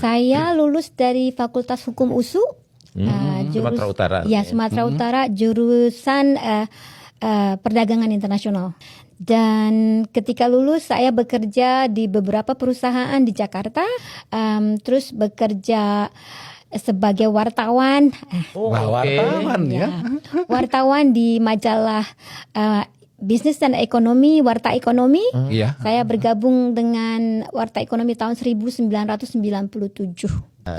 Saya lulus dari Fakultas Hukum USU, Sumatera Utara. Ya, Sumatera Utara, jurusan perdagangan internasional. Dan ketika lulus saya bekerja di beberapa perusahaan di Jakarta, terus bekerja sebagai wartawan. Wartawan ya. Wartawan di majalah Bisnis dan Ekonomi, Warta Ekonomi. Iya. Saya bergabung dengan Warta Ekonomi tahun 1997.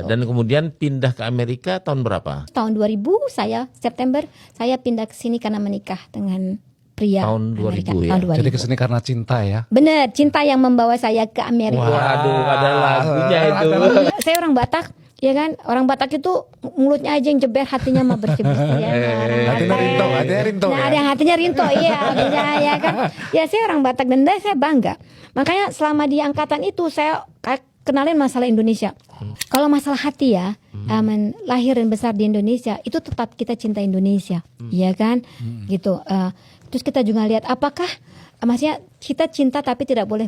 Dan kemudian pindah ke Amerika tahun berapa? Tahun 2000 September saya pindah ke sini karena menikah dengan pria Tahun 2000 Amerika. ya? Tahun 2000. Jadi kesini karena cinta ya. Bener, cinta yang membawa saya ke Amerika. Waduh, ada lagunya itu. Saya orang Batak, ya kan? Orang Batak itu mulutnya aja yang jeber, hatinya mah bersih-bersih. Ya, Hatinya rinto nah, ya. ada yang hatinya rinto, iya, bisa ya kan? Ya saya orang Batak dan saya bangga. Makanya selama di angkatan itu saya kenalin masalah Indonesia. Kalau masalah hati ya, lahir dan besar di Indonesia, itu tetap kita cinta Indonesia, ya kan? Gitu. Terus kita juga lihat apakah maksudnya kita cinta tapi tidak boleh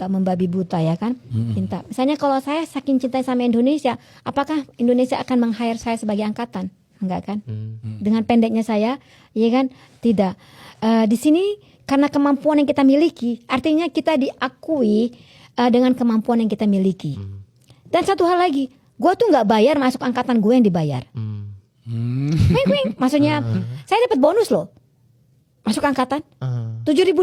membabi buta ya kan? Cinta. Misalnya kalau saya saking cinta sama Indonesia, apakah Indonesia akan meng-hire saya sebagai angkatan? Enggak kan? Dengan pendeknya saya, ya kan? Tidak. Di sini karena kemampuan yang kita miliki, artinya kita diakui dengan kemampuan yang kita miliki. Dan satu hal lagi, gue tuh nggak bayar masuk angkatan gue yang dibayar. Maksudnya saya dapat bonus loh. Masuk angkatan, $7.000,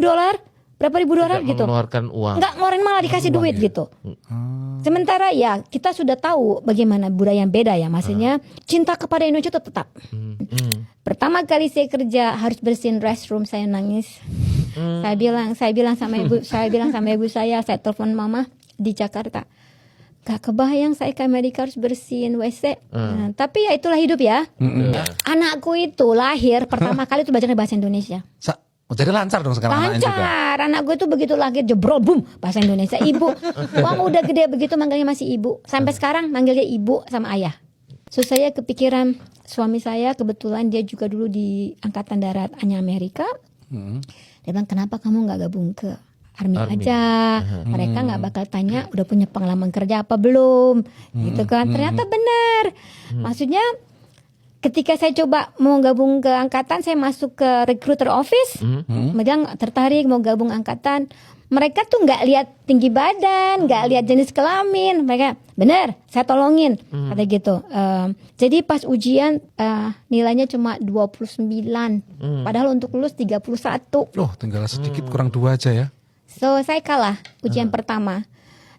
berapa ribu dolar gitu. Mengeluarkan uang. Nggak ngeluarin, malah dikasih duit gitu. Sementara ya kita sudah tahu bagaimana budaya yang beda ya. Maksudnya cinta kepada Indonesia itu tetap. Pertama kali saya kerja harus bersihin restroom, saya nangis. Saya bilang sama ibu saya telepon mama di Jakarta. Gak kebayang saya ke Amerika harus bersihin WC. Tapi ya itulah hidup ya. Anakku itu lahir pertama kali itu belajar bahasa Indonesia. Jadi lancar dong sekarang anaknya juga. Lancar. Anakku itu begitu lahir jebrol boom bahasa Indonesia. Ibu, uang udah gede begitu manggilnya masih ibu. Sampai sekarang manggilnya ibu sama ayah. So saya kepikiran suami saya, kebetulan dia juga dulu di Angkatan Darat Amerika. Dia bilang, kenapa kamu gak gabung ke Army aja? Mereka gak bakal tanya udah punya pengalaman kerja apa belum, gitu kan. Ternyata benar. Maksudnya ketika saya coba mau gabung ke angkatan, saya masuk ke recruiter office, mereka tertarik mau gabung angkatan. Mereka tuh nggak lihat tinggi badan, nggak lihat jenis kelamin. Mereka bener, saya tolongin, kata gitu. Jadi pas ujian nilainya cuma 29, padahal untuk lulus 31. Loh, tinggal sedikit kurang 2 aja ya. So saya kalah ujian pertama.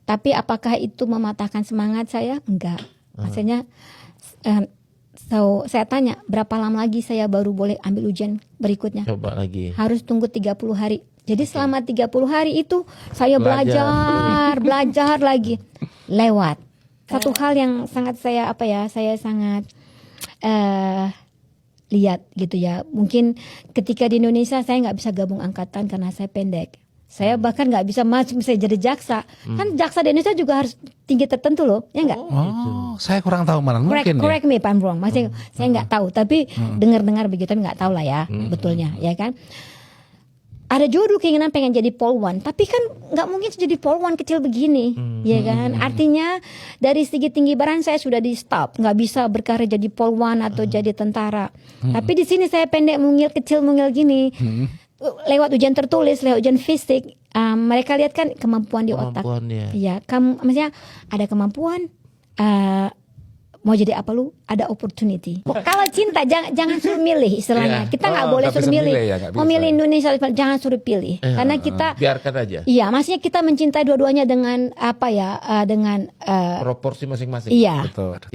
Tapi apakah itu mematahkan semangat saya? Enggak. Maksudnya saya tanya berapa lama lagi saya baru boleh ambil ujian berikutnya. Coba lagi. Harus tunggu 30 hari. Jadi selama 30 hari itu saya belajar lagi. Lewat. Satu hal yang sangat saya sangat lihat gitu ya. Mungkin ketika di Indonesia saya nggak bisa gabung angkatan karena saya pendek. Saya bahkan nggak bisa jadi jaksa. Kan jaksa di Indonesia juga harus tinggi tertentu loh, ya nggak? Oh, saya kurang tahu malah mungkin correct me if I'm wrong. Maksudnya saya nggak tahu, tapi dengar begitu nggak tahu lah ya, betulnya, ya kan? Ada juga dulu keinginan pengen jadi polwan, tapi kan nggak mungkin jadi polwan kecil begini, ya kan? Artinya dari segi tinggi badan saya sudah di stop, nggak bisa berkarir jadi polwan atau jadi tentara. Tapi di sini saya pendek, kecil gini. Lewat ujian tertulis, lewat ujian fisik, mereka lihat kan kemampuan di otak. Iya, maksudnya ada kemampuan. Mau jadi apa lu? Ada opportunity. Kalau cinta jangan suruh milih istilahnya. Kita nggak boleh suruh milih. Mau milih Indonesia jangan suruh pilih. Karena kita biarkan aja. Iya, maksudnya kita mencintai dua-duanya dengan dengan proporsi masing-masing. Iya. Betul.